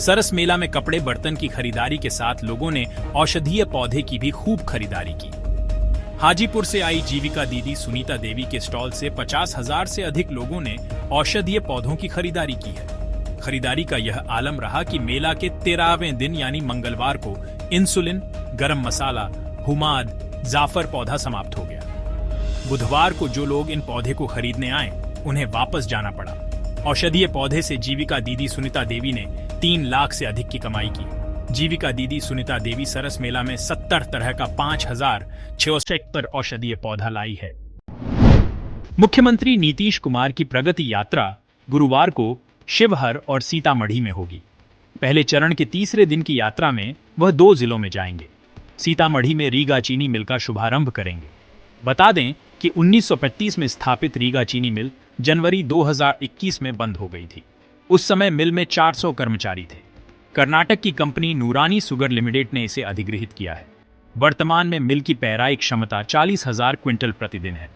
सरस मेला में कपड़े बर्तन की खरीदारी के साथ लोगों ने औषधीय पौधे की भी खूब खरीदारी की। हाजीपुर से आई जीविका दीदी सुनीता देवी के स्टॉल से 50,000 से अधिक लोगों ने औषधीय पौधों की खरीदारी की है। खरीदारी का यह आलम रहा कि मेला के 13वें दिन यानी मंगलवार को इंसुलिन, गरम मसाला, हुमाद, जाफर पौधा समाप्त हो गया। बुधवार को जो लोग इन पौधे को खरीदने आए उन्हें वापस जाना पड़ा। औषधीय पौधे से जीविका दीदी सुनीता देवी ने 3 लाख से अधिक की कमाई की। जीविका दीदी सुनीता देवी सरस मेला में 70 तरह का 5,676 औषधीय पौधा लाई है। मुख्यमंत्री नीतीश कुमार की प्रगति यात्रा गुरुवार को शिवहर और सीतामढ़ी में होगी। पहले चरण के तीसरे दिन की यात्रा में वह 2 जिलों में जाएंगे। सीतामढ़ी में रीगा चीनी मिल का शुभारंभ करेंगे। बता दें कि 1935 में स्थापित रीगा चीनी मिल जनवरी 2021 में बंद हो गई थी। उस समय मिल में 400 कर्मचारी थे। कर्नाटक की कंपनी नूरानी सुगर लिमिटेड ने इसे अधिग्रहित किया है। वर्तमान में मिल की पेराई क्षमता 40,000 क्विंटल प्रतिदिन है।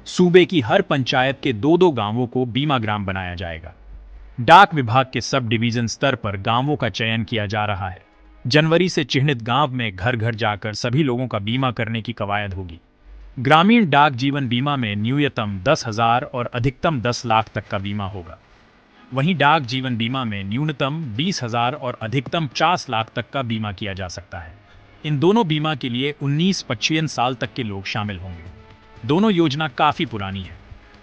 सूबे की हर पंचायत के 2-2 गांवों को बीमा ग्राम बनाया जाएगा। डाक विभाग के सब डिवीजन स्तर पर गांवों का चयन किया जा रहा है। जनवरी से चिन्हित गांव में घर घर जाकर सभी लोगों का बीमा करने की कवायद होगी। ग्रामीण डाक जीवन बीमा में न्यूनतम 10,000 और अधिकतम 10 लाख तक का बीमा होगा। वहीं डाक जीवन बीमा में न्यूनतम 20,000 और अधिकतम 50 लाख तक का बीमा किया जा सकता है। इन दोनों बीमा के लिए 19-25 साल तक के लोग शामिल होंगे। दोनों योजना काफी पुरानी है।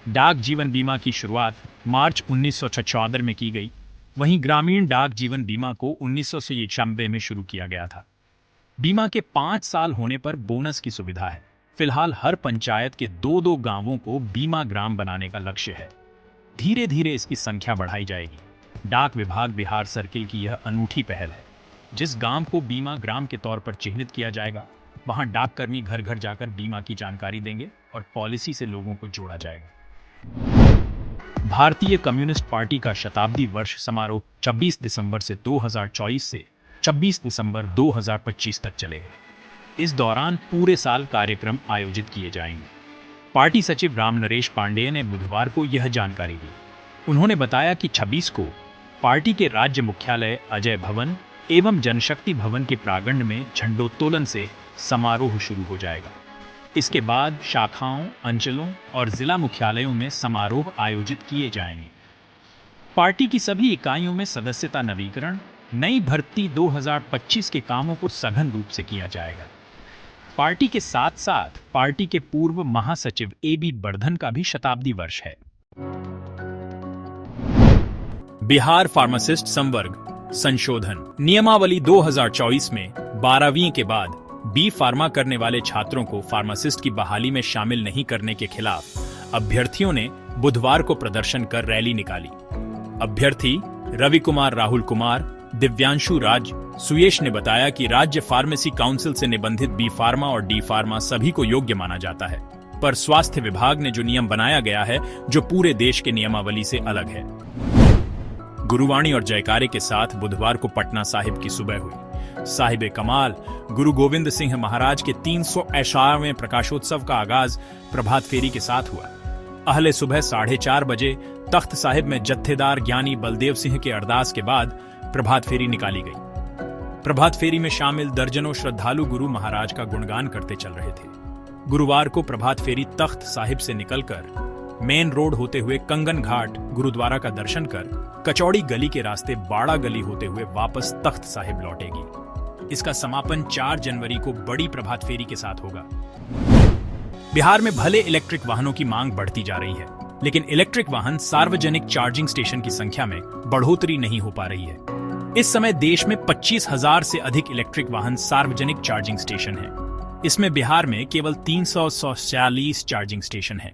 डाक जीवन बीमा की शुरुआत मार्च 1976 में की गई। वहीं ग्रामीण डाक जीवन बीमा को 1996 में शुरू किया गया था। बीमा के 5 साल होने पर बोनस की सुविधा है। फिलहाल हर पंचायत के 2-2 गांवों को बीमा ग्राम बनाने का लक्ष्य है। धीरे धीरे इसकी संख्या बढ़ाई जाएगी। डाक विभाग बिहार सर्किल की यह अनूठी पहल है। जिस गांव को बीमा ग्राम के तौर पर चिन्हित किया जाएगा, वहां डाककर्मी घर घर जाकर बीमा की जानकारी देंगे और पॉलिसी से लोगों को जोड़ा जाएगा। भारतीय कम्युनिस्ट पार्टी का शताब्दी वर्ष समारोह 26 दिसंबर से 2024 से 26 दिसंबर 2025 तक चलेगा। इस दौरान पूरे साल कार्यक्रम आयोजित किए जाएंगे। पार्टी सचिव राम नरेश पांडेय ने बुधवार को यह जानकारी दी। उन्होंने बताया कि 26 को पार्टी के राज्य मुख्यालय अजय भवन एवं जनशक्ति भवन के प्रांगण में झंडोत्तोलन से समारोह शुरू हो जाएगा। इसके बाद शाखाओं, अंचलों और जिला मुख्यालयों में समारोह आयोजित किए जाएंगे। पार्टी की सभी इकाइयों में सदस्यता नवीकरण, नई भर्ती 2025 के कामों को सघन रूप से किया जाएगा। पार्टी के साथ साथ पार्टी के पूर्व महासचिव AB बर्धन का भी शताब्दी वर्ष है। बिहार फार्मासिस्ट संवर्ग संशोधन नियमावली 2024 में 12वीं के बाद बी फार्मा करने वाले छात्रों को फार्मासिस्ट की बहाली में शामिल नहीं करने के खिलाफ अभ्यर्थियों ने बुधवार को प्रदर्शन कर रैली निकाली। अभ्यर्थी रवि कुमार, राहुल कुमार, दिव्यांशु राज, सुयेश ने बताया कि राज्य फार्मेसी काउंसिल से निबंधित बी फार्मा और डी फार्मा सभी को योग्य माना जाता है, पर स्वास्थ्य विभाग ने जो नियम बनाया गया है जो पूरे देश के नियमावली से अलग है। गुरुवाणी और जयकारे के साथ बुधवार को पटना साहिब की सुबह हुई। साहिब कमाल गुरु गोविंद सिंह महाराज के 300वें प्रकाशोत्सव का आगाज प्रभात फेरी के साथ हुआ। अहले सुबह 4:30 बजे तख्त साहिब में जत्थेदार ज्ञानी बलदेव सिंह के अरदास के बाद प्रभात फेरी निकाली गई। प्रभात फेरी में शामिल दर्जनों श्रद्धालु गुरु महाराज का गुणगान करते चल रहे थे। गुरुवार को प्रभात फेरी तख्त साहिब से निकलकर मेन रोड होते हुए कंगन घाट गुरुद्वारा का दर्शन कर कचौड़ी गली के रास्ते बाड़ा गली होते हुए वापस तख्त साहिब लौटेगी। इसका समापन 4 जनवरी को बड़ी प्रभात फेरी के साथ होगा। बिहार में भले इलेक्ट्रिक वाहनों की मांग बढ़ती जा रही है, लेकिन इलेक्ट्रिक वाहन सार्वजनिक चार्जिंग स्टेशन की संख्या में बढ़ोतरी नहीं हो पा रही है। इस समय देश में 25,000 से अधिक इलेक्ट्रिक वाहन सार्वजनिक चार्जिंग स्टेशन हैं। इसमें बिहार में केवल 346 चार्जिंग स्टेशन हैं।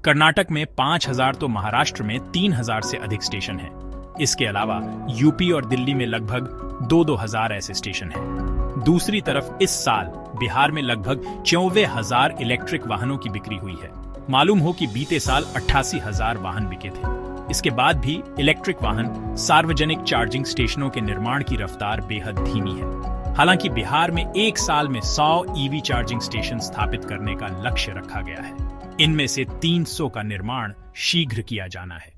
कर्नाटक में 5,000 तो महाराष्ट्र में 3,000 से अधिक स्टेशन हैं। इसके अलावा यूपी और दिल्ली में लगभग 2-2 हजार ऐसे स्टेशन हैं। दूसरी तरफ इस साल बिहार में लगभग 54,000 इलेक्ट्रिक वाहनों की बिक्री हुई है। मालूम हो कि बीते साल 88,000 वाहन बिके थे। इसके बाद भी इलेक्ट्रिक वाहन सार्वजनिक चार्जिंग स्टेशनों के निर्माण की रफ्तार बेहद धीमी है। हालांकि बिहार में एक साल में 100 ईवी चार्जिंग स्टेशन स्थापित करने का लक्ष्य रखा गया है। इनमें से 300 का निर्माण शीघ्र किया जाना है।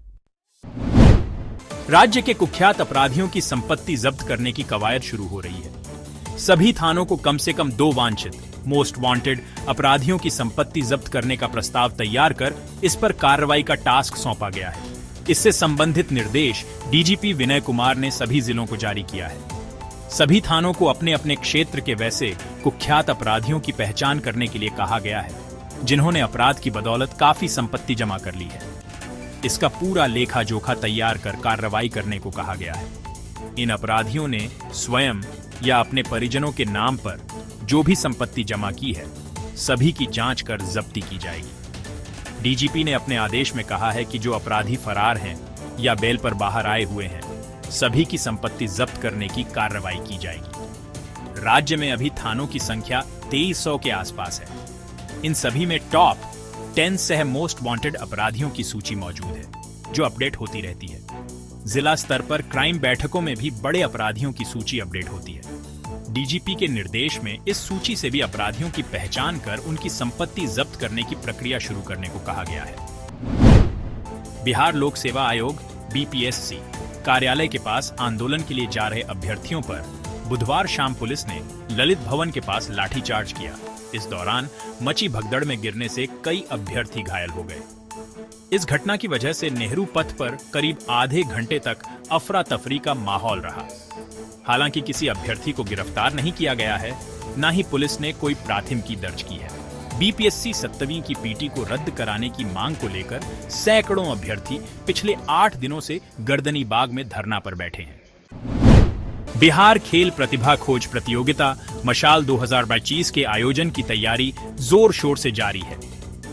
राज्य के कुख्यात अपराधियों की संपत्ति जब्त करने की कवायद शुरू हो रही है। सभी थानों को कम से कम 2 वांछित मोस्ट वांटेड अपराधियों की संपत्ति जब्त करने का प्रस्ताव तैयार कर इस पर कार्रवाई का टास्क सौंपा गया है। इससे संबंधित निर्देश डीजीपी विनय कुमार ने सभी जिलों को जारी किया है। सभी थानों को अपने अपने क्षेत्र के वैसे कुख्यात अपराधियों की पहचान करने के लिए कहा गया है, जिन्होंने अपराध की बदौलत काफी संपत्ति जमा कर ली है। इसका पूरा लेखा जोखा तैयार कर कार्रवाई करने को कहा गया है। इन अपराधियों ने स्वयं या अपने परिजनों के नाम पर जो भी संपत्ति जमा की है, सभी की जांच कर जब्ती की जाएगी। डीजीपी ने अपने आदेश में कहा है कि जो अपराधी फरार हैं या बेल पर बाहर आए हुए हैं, सभी की संपत्ति जब्त करने की कार्रवाई की जाएगी। राज्य में अभी थानों की संख्या 2300 के आसपास है। इन सभी में टॉप 10 सह मोस्ट वांटेड अपराधियों की सूची मौजूद है, जो अपडेट होती रहती है। जिला स्तर पर क्राइम बैठकों में भी बड़े अपराधियों की सूची अपडेट होती है। डीजीपी के निर्देश में इस सूची से भी अपराधियों की पहचान कर उनकी संपत्ति जब्त करने की प्रक्रिया शुरू करने को कहा गया है। बिहार लोक सेवा आयोग बीपीएससी कार्यालय के पास आंदोलन के लिए जा रहे अभ्यर्थियों पर बुधवार शाम पुलिस ने ललित भवन के पास लाठीचार्ज किया। इस दौरान मची भगदड़ में गिरने से कई अभ्यर्थी घायल हो गए। इस घटना की वजह से नेहरू पथ पर करीब आधे घंटे तक अफरा तफरी का माहौल रहा। हालांकि किसी अभ्यर्थी को गिरफ्तार नहीं किया गया है, न ही पुलिस ने कोई प्राथमिकी दर्ज की है। बीपीएससी 7वीं की पीटी को रद्द कराने की मांग को लेकर सैकड़ों अभ्यर्थी पिछले 8 दिनों से गर्दनी बाग में धरना पर बैठे हैं। बिहार खेल प्रतिभा खोज प्रतियोगिता मशाल 2025 के आयोजन की तैयारी जोर शोर से जारी है।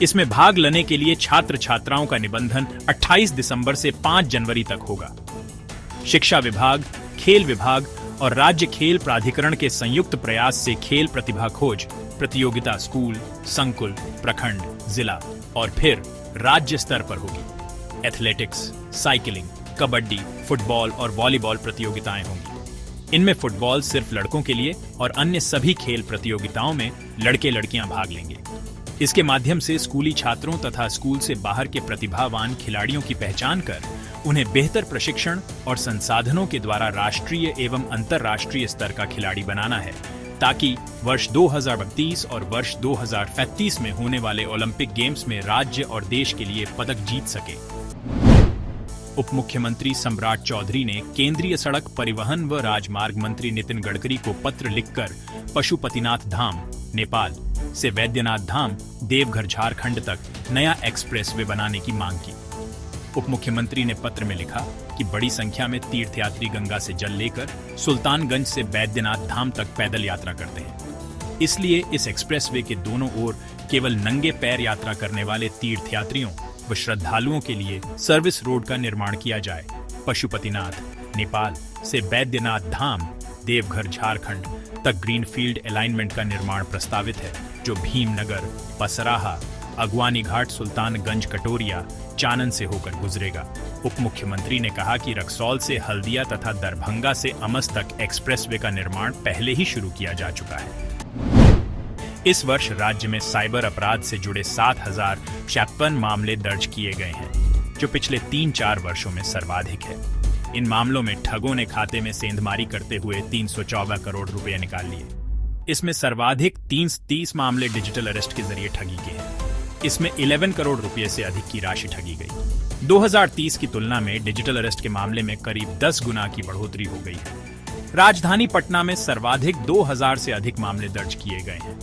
इसमें भाग लेने के लिए छात्र छात्राओं का निबंधन 28 दिसंबर से 5 जनवरी तक होगा। शिक्षा विभाग, खेल विभाग और राज्य खेल प्राधिकरण के संयुक्त प्रयास से खेल प्रतिभा खोज प्रतियोगिता स्कूल, संकुल, प्रखंड, जिला और फिर राज्य स्तर पर होगी। एथलेटिक्स, साइकिलिंग, कबड्डी, फुटबॉल और वॉलीबॉल प्रतियोगिताएं होंगी। इनमें फुटबॉल सिर्फ लड़कों के लिए और अन्य सभी खेल प्रतियोगिताओं में लड़के लड़कियां भाग लेंगे। इसके माध्यम से स्कूली छात्रों तथा स्कूल से बाहर के प्रतिभावान खिलाड़ियों की पहचान कर उन्हें बेहतर प्रशिक्षण और संसाधनों के द्वारा राष्ट्रीय एवं अंतर्राष्ट्रीय स्तर का खिलाड़ी बनाना है, ताकि वर्ष 2032 और वर्ष 2035 में होने वाले ओलंपिक गेम्स में राज्य और देश के लिए पदक जीत सके। उप मुख्यमंत्री सम्राट चौधरी ने केंद्रीय सड़क परिवहन व राजमार्ग मंत्री नितिन गडकरी को पत्र लिखकर पशुपतिनाथ धाम, नेपाल से वैद्यनाथ धाम, देवघर, झारखंड तक नया एक्सप्रेसवे बनाने की मांग की। उप मुख्यमंत्री ने पत्र में लिखा कि बड़ी संख्या में तीर्थयात्री गंगा से जल लेकर सुल्तानगंज से बैद्यनाथ धाम तक पैदल यात्रा करते हैं। इसलिए इस एक्सप्रेसवे के दोनों ओर केवल नंगे पैर यात्रा करने वाले तीर्थयात्रियों व श्रद्धालुओं के लिए सर्विस रोड का निर्माण किया जाए। पशुपतिनाथ, नेपाल से बैद्यनाथ धाम, देवघर, झारखंड तक ग्रीनफील्ड अलाइनमेंट का निर्माण प्रस्तावित है, जो भीमनगर, पसराहा, अगवानी घाट, सुल्तानगंज, कटोरिया, चानन से होकर गुजरेगा। उप मुख्यमंत्री ने कहा कि रक्सौल से हल्दिया तथा दरभंगा से अमस तक एक्सप्रेसवे का निर्माण पहले ही शुरू किया जा चुका है। इस वर्ष राज्य में साइबर अपराध से जुड़े 7056 मामले दर्ज किए गए हैं, जो पिछले 3-4 वर्षों में सर्वाधिक है। इन मामलों में ठगों ने खाते में सेंधमारी करते हुए 314 करोड़ रुपए निकाल लिए। इसमें सर्वाधिक 30 मामले डिजिटल अरेस्ट के जरिए ठगी के हैं। इसमें 11 करोड़ रुपए से अधिक की राशि ठगी गई। 2030 की तुलना में डिजिटल अरेस्ट के मामले में करीब 10 गुना की बढ़ोतरी हो गई है। राजधानी पटना में सर्वाधिक 2000 से अधिक मामले दर्ज किए गए हैं।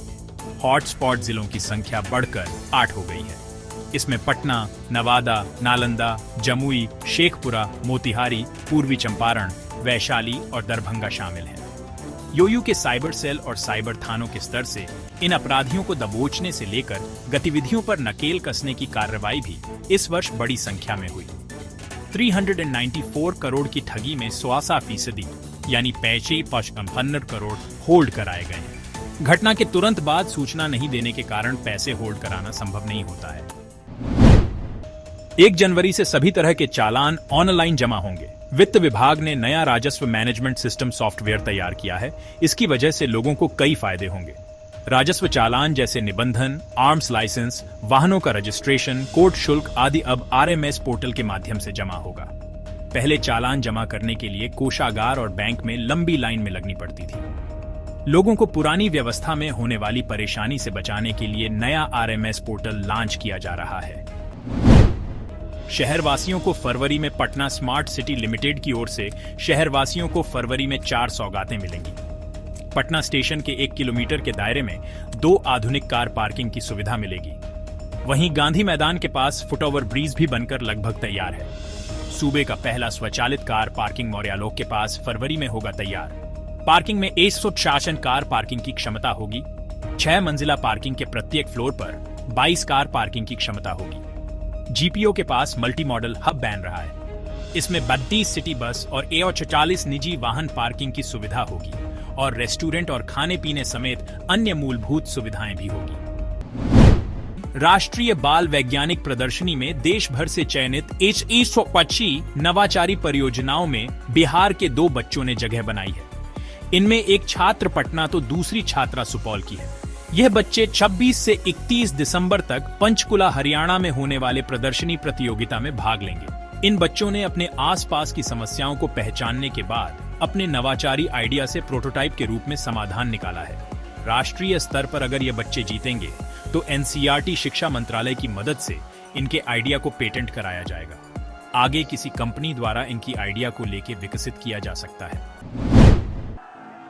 हॉटस्पॉट जिलों की संख्या बढ़कर 8 हो गई है। इसमें पटना, नवादा, नालंदा, जमुई, शेखपुरा, मोतिहारी, पूर्वी चंपारण, वैशाली और दरभंगा शामिल हैं। योयू के साइबर सेल और साइबर थानों के स्तर से इन अपराधियों को दबोचने से लेकर गतिविधियों पर नकेल कसने की कार्रवाई भी इस वर्ष बड़ी संख्या में हुई। 394 करोड़ की ठगी में 100% यानी 55 करोड़ होल्ड कराए गए हैं। घटना के तुरंत बाद सूचना नहीं देने के कारण पैसे होल्ड कराना संभव नहीं होता है। 1 जनवरी से सभी तरह के चालान ऑनलाइन जमा होंगे। वित्त विभाग ने नया राजस्व मैनेजमेंट सिस्टम सॉफ्टवेयर तैयार किया है। इसकी वजह से लोगों को कई फायदे होंगे। राजस्व चालान जैसे निबंधन, आर्म्स लाइसेंस, वाहनों का रजिस्ट्रेशन, कोर्ट शुल्क आदि अब आरएमएस पोर्टल के माध्यम से जमा होगा। पहले चालान जमा करने के लिए कोषागार और बैंक में लंबी लाइन में लगनी पड़ती थी। लोगों को पुरानी व्यवस्था में होने वाली परेशानी से बचाने के लिए नया आरएमएस पोर्टल लॉन्च किया जा रहा है। शहरवासियों को फरवरी में पटना स्मार्ट सिटी लिमिटेड की ओर से शहरवासियों को फरवरी में 4 सौगातें मिलेंगी। पटना स्टेशन के 1 किलोमीटर के दायरे में 2 आधुनिक कार पार्किंग की सुविधा मिलेगी। वहीं गांधी मैदान के पास फुटओवर ब्रिज भी बनकर लगभग तैयार है। सूबे का पहला स्वचालित कार पार्किंग मौर्यालोक के पास फरवरी में होगा तैयार। पार्किंग में 166 कार पार्किंग की क्षमता होगी। 6 मंजिला पार्किंग के प्रत्येक फ्लोर पर 22 कार पार्किंग की क्षमता होगी। जीपीओ के पास मल्टी मॉडल हब बन रहा है। इसमें 32 सिटी बस और 46 निजी वाहन पार्किंग की सुविधा होगी और रेस्टोरेंट और खाने पीने समेत अन्य मूलभूत सुविधाएं भी होगी। राष्ट्रीय बाल वैज्ञानिक प्रदर्शनी में देश भर से चयनित 125 नवाचारी परियोजनाओं में बिहार के 2 बच्चों ने जगह बनाई है। इनमें एक छात्र पटना तो दूसरी छात्रा सुपौल की है। यह बच्चे 26 से 31 दिसंबर तक पंचकुला हरियाणा में होने वाले प्रदर्शनी प्रतियोगिता में भाग लेंगे। इन बच्चों ने अपने आसपास की समस्याओं को पहचानने के बाद अपने नवाचारी आइडिया से प्रोटोटाइप के रूप में समाधान निकाला है। राष्ट्रीय स्तर पर अगर ये बच्चे जीतेंगे तो एनसीईआरटी शिक्षा मंत्रालय की मदद से इनके आइडिया को पेटेंट कराया जाएगा। आगे किसी कंपनी द्वारा इनकी आइडिया को लेकर विकसित किया जा सकता है।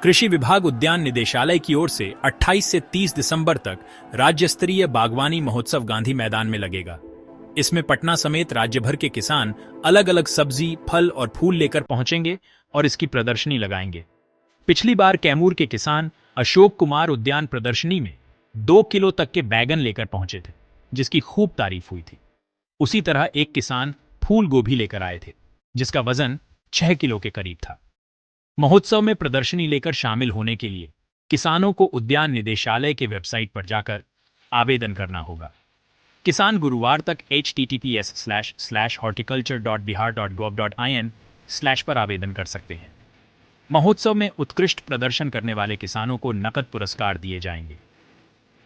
कृषि विभाग उद्यान निदेशालय की ओर से 28 से 30 दिसंबर तक राज्य स्तरीय बागवानी महोत्सव गांधी मैदान में लगेगा। इसमें पटना समेत राज्य भर के किसान अलग अलग सब्जी, फल और फूल लेकर पहुंचेंगे और इसकी प्रदर्शनी लगाएंगे। पिछली बार कैमूर के किसान अशोक कुमार उद्यान प्रदर्शनी में 2 किलो तक के बैगन लेकर पहुंचे थे, जिसकी खूब तारीफ हुई थी। उसी तरह एक किसान फूल गोभी लेकर आए थे, जिसका वजन 6 किलो के करीब था। महोत्सव में प्रदर्शनी लेकर शामिल होने के लिए किसानों को उद्यान निदेशालय के वेबसाइट पर जाकर आवेदन करना होगा। किसान गुरुवार तक https://horticulture.bihar.gov.in/ पर आवेदन कर सकते हैं। महोत्सव में उत्कृष्ट प्रदर्शन करने वाले किसानों को नकद पुरस्कार दिए जाएंगे।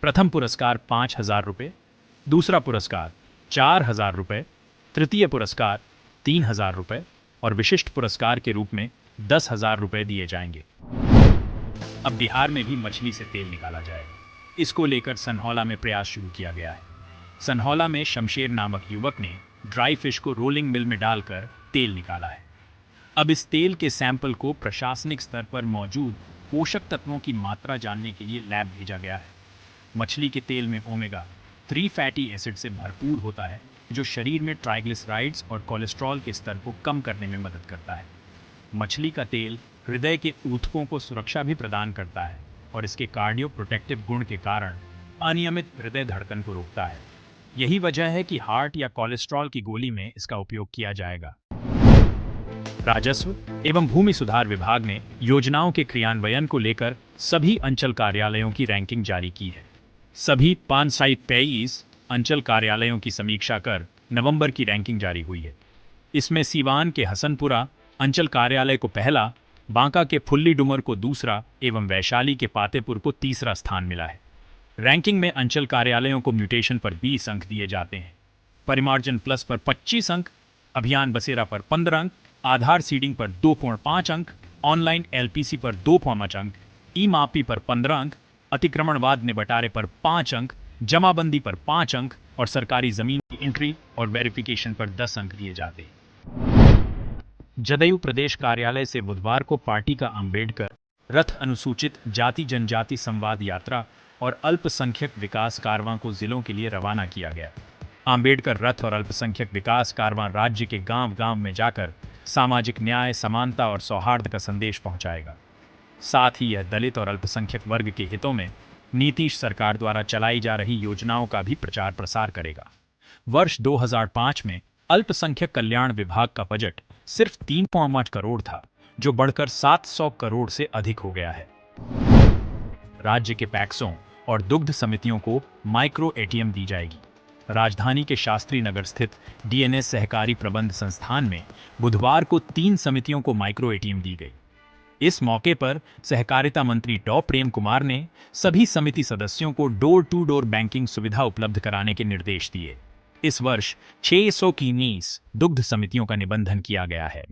प्रथम पुरस्कार 5,000 रुपये, दूसरा पुरस्कार 4,000 रुपये, तृतीय पुरस्कार 3,000 रुपये और विशिष्ट पुरस्कार के रूप में 10,000 रुपये दिए जाएंगे। अब बिहार में भी मछली से तेल निकाला जाएगा। इसको लेकर सनहौला में प्रयास शुरू किया गया है। सनहौला में शमशेर नामक युवक ने ड्राई फिश को रोलिंग मिल में डालकर तेल निकाला है। अब इस तेल के सैंपल को प्रशासनिक स्तर पर मौजूद पोषक तत्वों की मात्रा जानने के लिए लैब भेजा गया है। मछली के तेल में ओमेगा 3 फैटी एसिड से भरपूर होता है, जो शरीर में ट्राइग्लिसराइड्स और कोलेस्ट्रॉल के स्तर को कम करने में मदद करता है। मछली का तेल हृदय के ऊतकों को सुरक्षा भी प्रदान करता है और इसके कार्डियो प्रोटेक्टिव गुण के कारण अनियमित हृदय धड़कन को रोकता है। यही वजह है कि हार्ट या कोलेस्ट्रॉल की गोली में इसका उपयोग किया जाएगा। राजस्व एवं भूमि सुधार विभाग ने योजनाओं के क्रियान्वयन को लेकर सभी अंचल कार्यालयों की रैंकिंग जारी की है। सभी 523 अंचल कार्यालयों की समीक्षा कर नवंबर की रैंकिंग जारी हुई है। इसमें सीवान के हसनपुरा अंचल कार्यालय को पहला, बांका के फुल्ली डुमर को दूसरा एवं वैशाली के पातेपुर को तीसरा स्थान मिला है। रैंकिंग में अंचल कार्यालयों को म्यूटेशन पर 20 अंक दिए जाते हैं, परिमार्जन प्लस पर 25 अंक, अभियान बसेरा पर 15 अंक, आधार सीडिंग पर 2.5 अंक, ऑनलाइन एलपीसी पर 2.5 अंक, ई मापी पर 15 अंक, अतिक्रमणवाद निबटारे पर 5 अंक, जमाबंदी पर 5 अंक और सरकारी जमीन की एंट्री और वेरिफिकेशन पर 10 अंक दिए जाते हैं। जदयू प्रदेश कार्यालय से बुधवार को पार्टी का अंबेडकर रथ अनुसूचित जाति जनजाति संवाद यात्रा और अल्पसंख्यक विकास कारवां को जिलों के लिए रवाना किया गया। अंबेडकर रथ और अल्पसंख्यक विकास कारवां राज्य के गांव-गांव में जाकर सामाजिक न्याय, समानता और सौहार्द का संदेश पहुंचाएगा। साथ ही यह दलित और अल्पसंख्यक वर्ग के हितों में नीतीश सरकार द्वारा चलाई जा रही योजनाओं का भी प्रचार प्रसार करेगा। वर्ष 2005 में अल्पसंख्यक कल्याण विभाग का बजट सिर्फ 3.5 करोड़ था, जो बढ़कर 700 करोड़ से अधिक हो गया है। राज्य के पैक्सों और दुग्ध समितियों को माइक्रो एटीएम दी जाएगी। राजधानी के शास्त्री नगर स्थित डीएनएस सहकारी प्रबंध संस्थान में बुधवार को 3 समितियों को माइक्रो एटीएम दी गई। इस मौके पर सहकारिता मंत्री डॉ प्रेम कुमार ने सभी समिति सदस्यों को डोर टू डोर बैंकिंग सुविधा उपलब्ध कराने के निर्देश दिए। इस वर्ष 600 की 19 दुग्ध समितियों का निबंधन किया गया है।